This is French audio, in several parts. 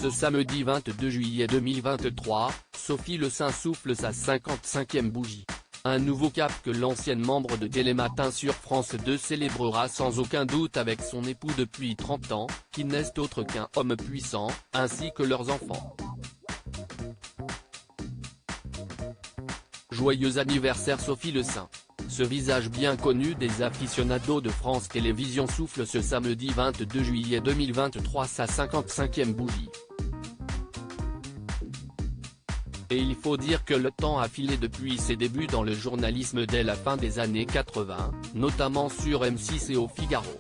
Ce samedi 22 juillet 2023, Sophie Le Saint souffle sa 55e bougie. Un nouveau cap que l'ancienne membre de Télématin sur France 2 célébrera sans aucun doute avec son époux depuis 30 ans, qui n'est autre qu'un homme puissant, ainsi que leurs enfants. Joyeux anniversaire Sophie Le Saint. Ce visage bien connu des aficionados de France Télévisions souffle ce samedi 22 juillet 2023 sa 55e bougie. Et il faut dire que le temps a filé depuis ses débuts dans le journalisme dès la fin des années 80, notamment sur M6 et au Figaro.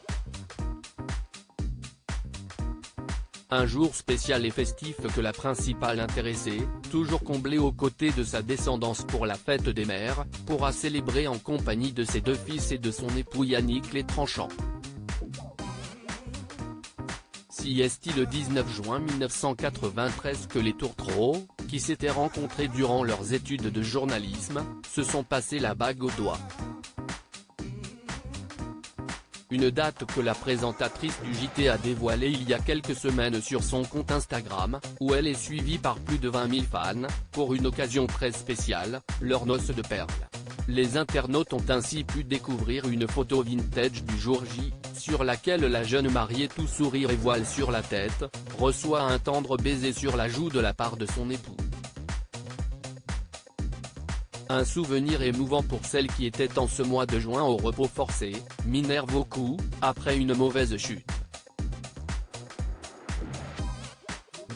Un jour spécial et festif que la principale intéressée, toujours comblée aux côtés de sa descendance pour la fête des mères, pourra célébrer en compagnie de ses deux fils et de son époux Yannick Les Tranchant. Si est-il le 19 juin 1993 que les tourtereaux, qui s'étaient rencontrés durant leurs études de journalisme, se sont passés la bague au doigt. Une date que la présentatrice du JT a dévoilée il y a quelques semaines sur son compte Instagram, où elle est suivie par plus de 20 000 fans, pour une occasion très spéciale, leur noce de perles. Les internautes ont ainsi pu découvrir une photo vintage du jour J, sur laquelle la jeune mariée tout sourire et voile sur la tête, reçoit un tendre baiser sur la joue de la part de son époux. Un souvenir émouvant pour celle qui était en ce mois de juin au repos forcé, Minerve coup, après une mauvaise chute.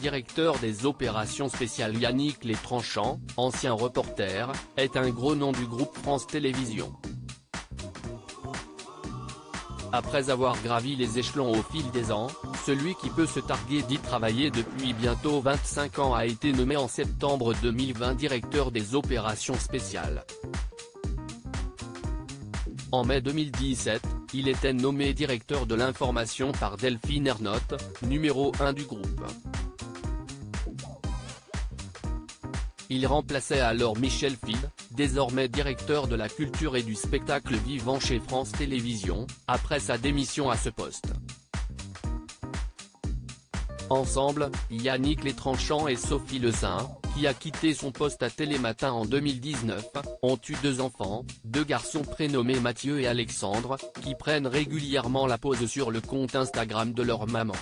Directeur des opérations spéciales Yannick Les Tranchant, ancien reporter, est un gros nom du groupe France Télévisions. Après avoir gravi les échelons au fil des ans, celui qui peut se targuer d'y travailler depuis bientôt 25 ans a été nommé en septembre 2020 directeur des opérations spéciales. En mai 2017, il était nommé directeur de l'information par Delphine Ernotte, numéro 1 du groupe. Il remplaçait alors Michel Fil, désormais directeur de la culture et du spectacle vivant chez France Télévisions, après sa démission à ce poste. Ensemble, Yannick Les Tranchant et Sophie Le Saint, qui a quitté son poste à Télématin en 2019, ont eu deux enfants, deux garçons prénommés Mathieu et Alexandre, qui prennent régulièrement la pose sur le compte Instagram de leur maman.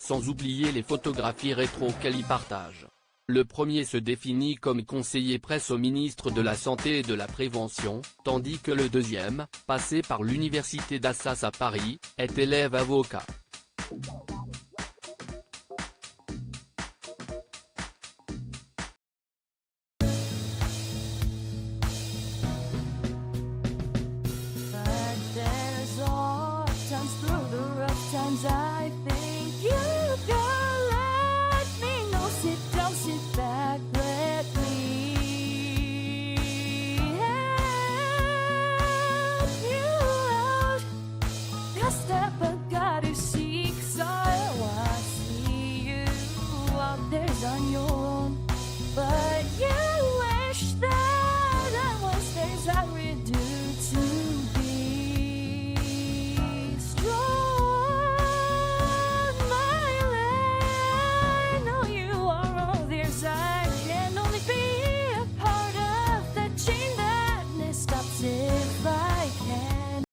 Sans oublier les photographies rétro qu'elle y partage. Le premier se définit comme conseiller presse au ministre de la Santé et de la Prévention, tandis que le deuxième, passé par l'université d'Assas à Paris, est élève avocat.